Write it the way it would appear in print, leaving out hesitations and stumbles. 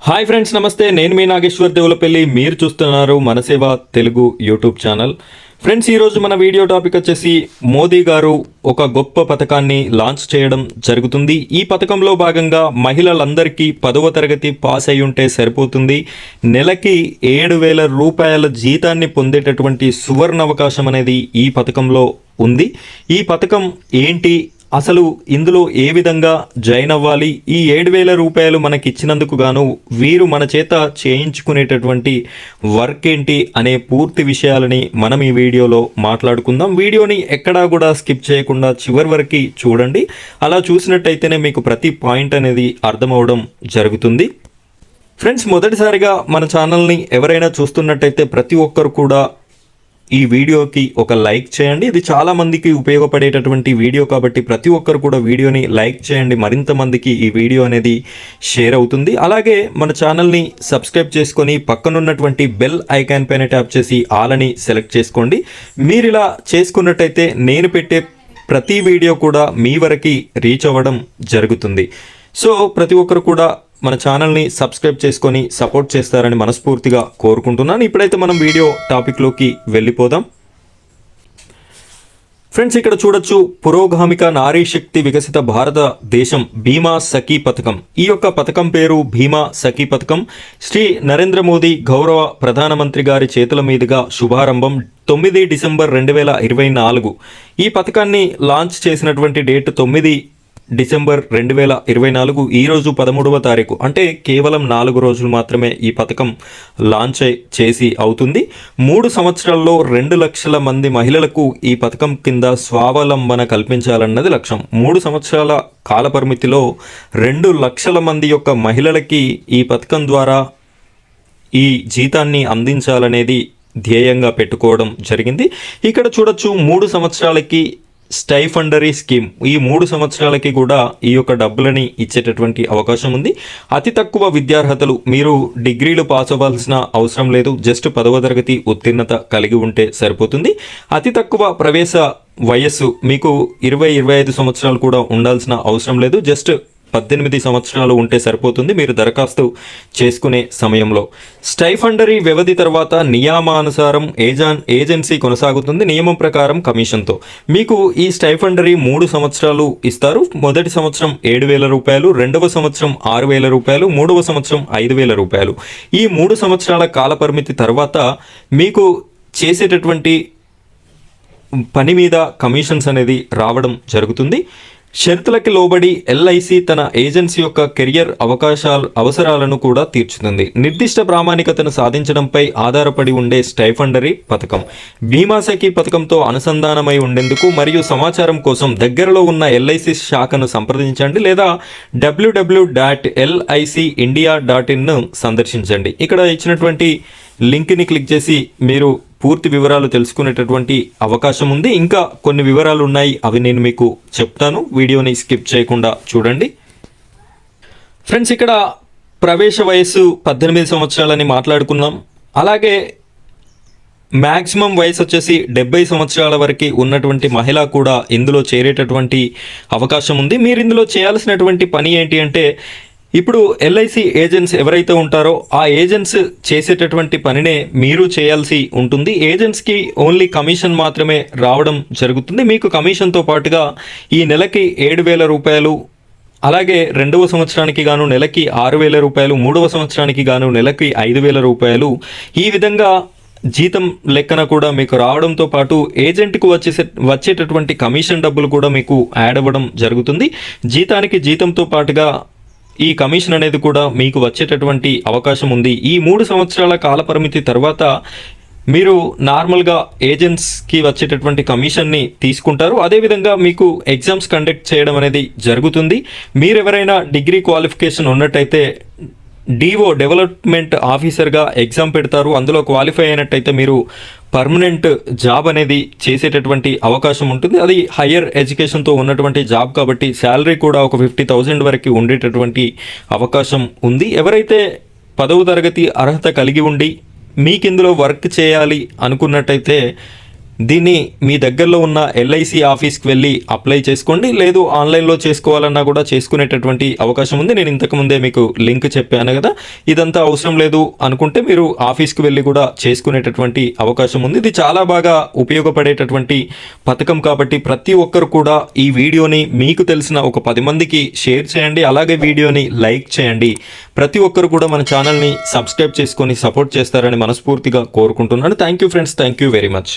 Hi friends, నమస్తే. నేను మీ నాగేశ్వర్ దేవులపల్లి. మీరు చూస్తున్నారు మనసేవ తెలుగు యూట్యూబ్ ఛానల్. ఫ్రెండ్స్, ఈరోజు మన వీడియో టాపిక్ వచ్చేసి మోదీ గారు ఒక గొప్ప పథకాన్ని లాంచ్ చేయడం జరుగుతుంది. ఈ పథకంలో భాగంగా మహిళలందరికీ 10వ తరగతి పాస్ అయి ఉంటే సరిపోతుంది. నెలకి 7,000 రూపాయల జీతాన్ని పొందేటటువంటి సువర్ణ అవకాశం అనేది ఈ పథకంలో ఉంది. ఈ పథకం ఏంటి, అసలు ఇందులో ఏ విధంగా జాయిన్ అవ్వాలి, ఈ 7,000 రూపాయలు మనకి ఇచ్చినందుకు గాను వీరు మన చేత చేయించుకునేటటువంటి వర్క్ ఏంటి అనే పూర్తి విషయాలని మనం ఈ వీడియోలో మాట్లాడుకుందాం. వీడియోని ఎక్కడా కూడా స్కిప్ చేయకుండా చివరి వరకు చూడండి. అలా చూసినట్టయితేనే మీకు ప్రతి పాయింట్ అనేది అర్థమవడం జరుగుతుంది. ఫ్రెండ్స్, మొదటిసారిగా మన ఛానల్ని ఎవరైనా చూస్తున్నట్టయితే ప్రతి ఒక్కరు కూడా ఈ వీడియోకి ఒక లైక్ చేయండి. ఇది చాలా మందికి ఉపయోగపడేటటువంటి వీడియో కాబట్టి ప్రతి ఒక్కరు కూడా వీడియోని లైక్ చేయండి. మరింత మందికి ఈ వీడియో అనేది షేర్ అవుతుంది. అలాగే మన ఛానల్ని సబ్స్క్రైబ్ చేసుకొని పక్కనున్నటువంటి బెల్ ఐకాన్ పైన ట్యాప్ చేసి ఆల్ అని సెలెక్ట్ చేసుకోండి. మీరు ఇలా చేసుకున్నట్టయితే నేను పెట్టే ప్రతి వీడియో కూడా మీ వరకు రీచ్ అవ్వడం జరుగుతుంది. సో ప్రతి ఒక్కరు కూడా మన ఛానల్ని సబ్స్క్రైబ్ చేసుకొని సపోర్ట్ చేస్తారని మనస్ఫూర్తిగా కోరుకుంటున్నాను. ఇప్పుడైతే మనం వీడియో టాపిక్లోకి వెళ్ళిపోదాం. ఫ్రెండ్స్, ఇక్కడ చూడొచ్చు, పురోగామిక నారీ శక్తి వికసిత భారతదేశం బీమా సఖీ పథకం. ఈ యొక్క పథకం పేరు బీమా సఖీ పథకం. శ్రీ నరేంద్ర మోదీ గౌరవ ప్రధానమంత్రి గారి చేతుల మీదుగా శుభారంభం 9 డిసెంబర్ 2024. ఈ పథకాన్ని లాంచ్ చేసినటువంటి డేట్ 9 డిసెంబర్ 2024. ఈరోజు 13వ తారీఖు, అంటే కేవలం 4 రోజులు మాత్రమే ఈ పథకం లాంచ్ చేసి అవుతుంది. 3 సంవత్సరాల్లో 2 లక్షల మంది మహిళలకు ఈ పథకం కింద స్వావలంబన కల్పించాలన్నది లక్ష్యం. 3 సంవత్సరాల కాల పరిమితిలో 2 లక్షల మంది యొక్క మహిళలకి ఈ పథకం ద్వారా ఈ జీతాన్ని అందించాలనేది ధ్యేయంగా పెట్టుకోవడం జరిగింది. ఇక్కడ చూడొచ్చు, 3 సంవత్సరాలకి స్టైఫండరీ స్కీమ్. ఈ 3 సంవత్సరాలకి కూడా ఈ యొక్క డబ్బులని ఇచ్చేటటువంటి అవకాశం ఉంది. అతి తక్కువ విద్యార్హతలు, మీరు డిగ్రీలు పాస్ అవ్వాల్సిన అవసరం లేదు. జస్ట్ 10వ తరగతి ఉత్తీర్ణత కలిగి ఉంటే సరిపోతుంది. అతి తక్కువ ప్రవేశ వయస్సు, మీకు 20-25 సంవత్సరాలు కూడా ఉండాల్సిన అవసరం లేదు. జస్ట్ 18 సంవత్సరాలు ఉంటే సరిపోతుంది మీరు దరఖాస్తు చేసుకునే సమయంలో. స్టైఫండరీ వ్యవధి తర్వాత నియమానుసారం ఏజెన్సీ కొనసాగుతుంది. నియమం ప్రకారం కమిషన్తో మీకు ఈ స్టైఫండరీ 3 సంవత్సరాలు ఇస్తారు. మొదటి సంవత్సరం 7,000 రూపాయలు, రెండవ సంవత్సరం 6,000 రూపాయలు, మూడవ సంవత్సరం 5,000 రూపాయలు. ఈ 3 సంవత్సరాల కాల పరిమితి తర్వాత మీకు చేసేటటువంటి పని మీద కమిషన్స్ అనేది రావడం జరుగుతుంది. షరతులకి లోబడి ఎల్ఐసి తన ఏజెన్సీ యొక్క కెరియర్ అవసరాలను కూడా తీర్చుతుంది. నిర్దిష్ట ప్రామాణికతను సాధించడంపై ఆధారపడి ఉండే స్టైఫండరీ పథకం. బీమా సఖీ పథకంతో అనుసంధానమై ఉండేందుకు మరియు సమాచారం కోసం దగ్గరలో ఉన్న ఎల్ఐసి శాఖను సంప్రదించండి లేదా www.licindia.in సందర్శించండి. ఇక్కడ ఇచ్చినటువంటి లింక్ని క్లిక్ చేసి మీరు పూర్తి వివరాలు తెలుసుకునేటటువంటి అవకాశం ఉంది. ఇంకా కొన్ని వివరాలు ఉన్నాయి, అవి నేను మీకు చెప్తాను. వీడియోని స్కిప్ చేయకుండా చూడండి. ఫ్రెండ్స్, ఇక్కడ ప్రవేశ వయస్సు 18 సంవత్సరాలని మాట్లాడుకున్నాం. అలాగే మ్యాక్సిమం వయసు వచ్చేసి 70 సంవత్సరాల వరకు ఉన్నటువంటి మహిళ కూడా ఇందులో చేరేటటువంటి అవకాశం ఉంది. మీరు ఇందులో చేయాల్సినటువంటి పని ఏంటి అంటే, ఇప్పుడు ఎల్ఐసి ఏజెంట్స్ ఎవరైతే ఉంటారో ఆ ఏజెంట్స్ చేసేటటువంటి పనినే మీరు చేయాల్సి ఉంటుంది. ఏజెంట్స్కి ఓన్లీ కమిషన్ మాత్రమే రావడం జరుగుతుంది. మీకు కమిషన్తో పాటుగా ఈ నెలకి 7,000 రూపాయలు, అలాగే రెండవ సంవత్సరానికి గాను నెలకి 6,000 రూపాయలు, మూడవ సంవత్సరానికి గాను నెలకి 5,000 రూపాయలు, ఈ విధంగా జీతం లెక్కన కూడా మీకు రావడంతో పాటు ఏజెంట్కు వచ్చేటటువంటి కమిషన్ డబ్బులు కూడా మీకు యాడ్ అవ్వడం జరుగుతుంది. జీతంతో పాటుగా ఈ కమిషన్ అనేది కూడా మీకు వచ్చేటటువంటి అవకాశం ఉంది. ఈ 3 సంవత్సరాల కాల పరిమితి తర్వాత మీరు నార్మల్గా ఏజెంట్స్కి వచ్చేటటువంటి కమిషన్ని తీసుకుంటారు. అదేవిధంగా మీకు ఎగ్జామ్స్ కండక్ట్ చేయడం అనేది జరుగుతుంది. మీరు ఎవరైనా డిగ్రీ క్వాలిఫికేషన్ ఉన్నట్టయితే డిఓ డెవలప్మెంట్ ఆఫీసర్గా ఎగ్జామ్ పెడతారు. అందులో క్వాలిఫై అయినట్టయితే మీరు పర్మనెంట్ జాబ్ అనేది చేసేటటువంటి అవకాశం ఉంటుంది. అది హయ్యర్ ఎడ్యుకేషన్తో ఉన్నటువంటి జాబ్ కాబట్టి శాలరీ కూడా ఒక 50,000 వరకు ఉండేటటువంటి అవకాశం ఉంది. ఎవరైతే 10వ తరగతి అర్హత కలిగి ఉండి మీకు ఇందులో వర్క్ చేయాలి అనుకున్నట్టయితే దీన్ని మీ దగ్గరలో ఉన్న ఎల్ఐసి ఆఫీస్కి వెళ్ళి అప్లై చేసుకోండి, లేదు ఆన్లైన్లో చేసుకోవాలన్నా కూడా చేసుకునేటటువంటి అవకాశం ఉంది. నేను ఇంతకుముందే మీకు లింక్ చెప్పాను కదా, ఇదంతా అవసరం లేదు అనుకుంటే మీరు ఆఫీస్కి వెళ్ళి కూడా చేసుకునేటటువంటి అవకాశం ఉంది. ఇది చాలా బాగా ఉపయోగపడేటటువంటి పథకం కాబట్టి ప్రతి ఒక్కరు కూడా ఈ వీడియోని మీకు తెలిసిన ఒక 10 మందికి షేర్ చేయండి, అలాగే వీడియోని లైక్ చేయండి. ప్రతి ఒక్కరు కూడా మన ఛానల్ని సబ్స్క్రైబ్ చేసుకొని సపోర్ట్ చేస్తారని మనస్ఫూర్తిగా కోరుకుంటున్నాను. Thank you friends, thank you very much.